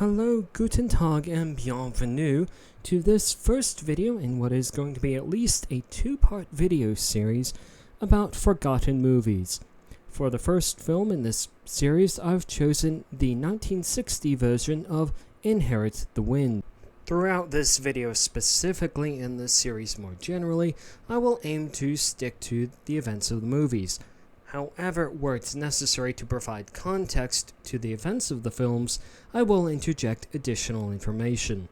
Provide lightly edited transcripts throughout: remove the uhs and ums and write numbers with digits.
Hello, Guten Tag and bienvenue to this first video in what is going to be at least a two-part video series about forgotten movies. For the first film in this series, I've chosen the 1960 version of Inherit the Wind. Throughout this video specifically, and this series more generally, I will aim to stick to the events of the movies. However, where it's necessary to provide context to the events of the films, I will interject additional information.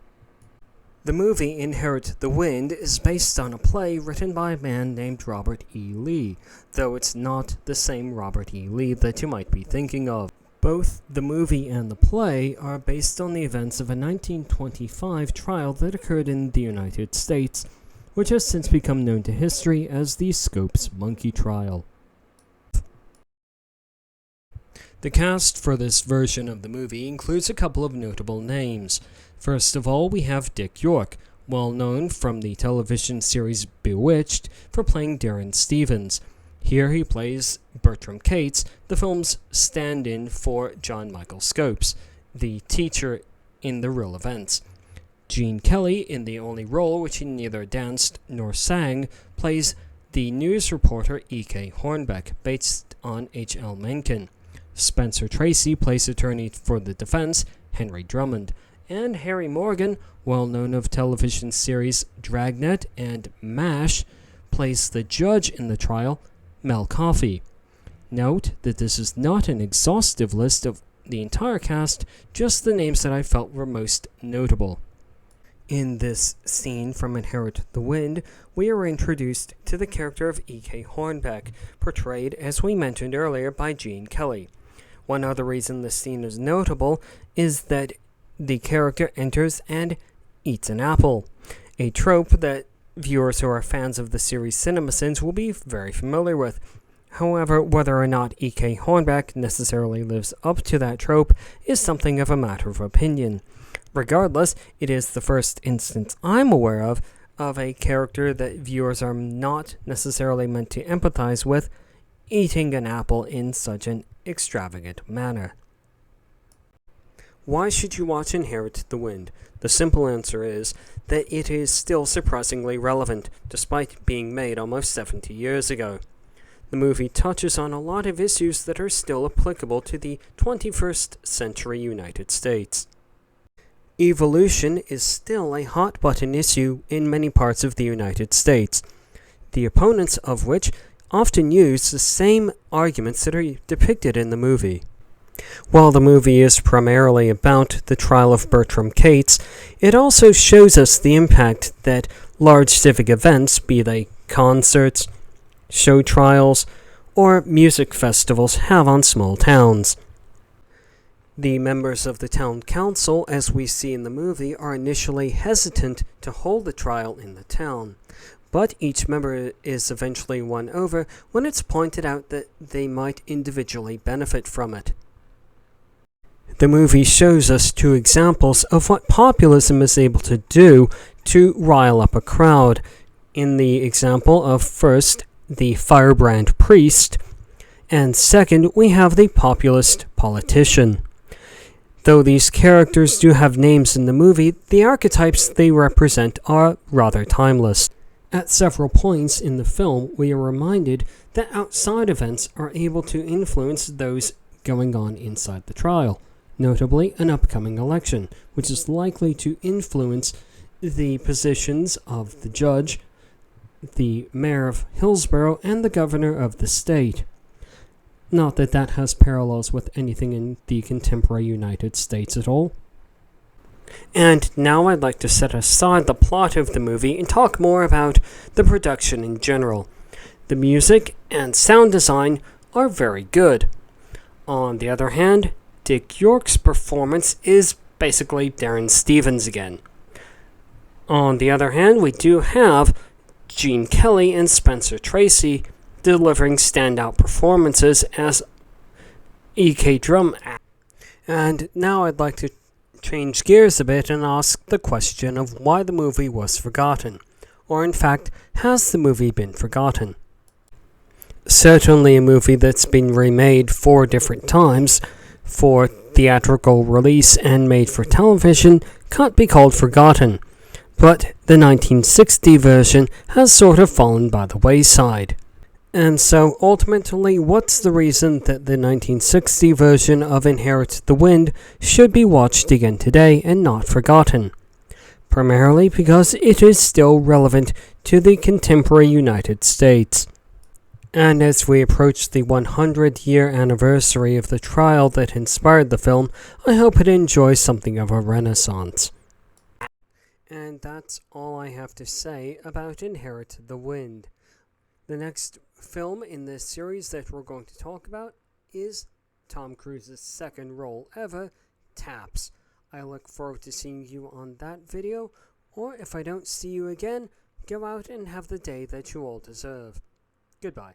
The movie Inherit the Wind is based on a play written by a man named Robert E. Lee, though it's not the same Robert E. Lee that you might be thinking of. Both the movie and the play are based on the events of a 1925 trial that occurred in the United States, which has since become known to history as the Scopes Monkey Trial. The cast for this version of the movie includes a couple of notable names. First of all, we have Dick York, well known from the television series Bewitched for playing Darren Stevens. Here he plays Bertram Cates, the film's stand-in for John Michael Scopes, the teacher in the real events. Gene Kelly, in the only role which he neither danced nor sang, plays the news reporter E.K. Hornbeck, based on H.L. Mencken. Spencer Tracy plays attorney for the defense, Henry Drummond, and Harry Morgan, well known of television series Dragnet and MASH, plays the judge in the trial, Mel Coffey. Note that this is not an exhaustive list of the entire cast, just the names that I felt were most notable. In this scene from Inherit the Wind, we are introduced to the character of E.K. Hornbeck, portrayed, as we mentioned earlier, by Gene Kelly. One other reason this scene is notable is that the character enters and eats an apple, a trope that viewers who are fans of the series CinemaSins will be very familiar with. However, whether or not E.K. Hornbeck necessarily lives up to that trope is something of a matter of opinion. Regardless, it is the first instance I'm aware of a character that viewers are not necessarily meant to empathize with eating an apple in such an extravagant manner. Why should you watch Inherit the Wind? The simple answer is that it is still surprisingly relevant, despite being made almost 70 years ago. The movie touches on a lot of issues that are still applicable to the 21st century United States. Evolution is still a hot-button issue in many parts of the United States, the opponents of which often use the same arguments that are depicted in the movie. While the movie is primarily about the trial of Bertram Cates, it also shows us the impact that large civic events, be they concerts, show trials, or music festivals, have on small towns. The members of the town council, as we see in the movie, are initially hesitant to hold the trial in the town, but each member is eventually won over when it's pointed out that they might individually benefit from it. The movie shows us two examples of what populism is able to do to rile up a crowd. In the example of, first, the firebrand priest, and second, we have the populist politician. Though these characters do have names in the movie, the archetypes they represent are rather timeless. At several points in the film, we are reminded that outside events are able to influence those going on inside the trial, notably an upcoming election, which is likely to influence the positions of the judge, the mayor of Hillsborough, and the governor of the state. Not that that has parallels with anything in the contemporary United States at all. And now I'd like to set aside the plot of the movie and talk more about the production in general. The music and sound design are very good. On the other hand, Dick York's performance is basically Darren Stevens again. On the other hand, we do have Gene Kelly and Spencer Tracy delivering standout performances as E.K. Drum. And now I'd like to change gears a bit and ask the question of why the movie was forgotten, or in fact, has the movie been forgotten? Certainly a movie that's been remade 4 different times, for theatrical release and made for television can't be called forgotten, but the 1960 version has sort of fallen by the wayside. And so ultimately, what's the reason that the 1960 version of Inherit the Wind should be watched again today and not forgotten? Primarily because it is still relevant to the contemporary United States. And as we approach the 100-year anniversary of the trial that inspired the film, I hope it enjoys something of a renaissance. And that's all I have to say about Inherit the Wind. The next film in this series that we're going to talk about is Tom Cruise's second role ever, Taps. I look forward to seeing you on that video, or if I don't see you again, go out and have the day that you all deserve. Goodbye.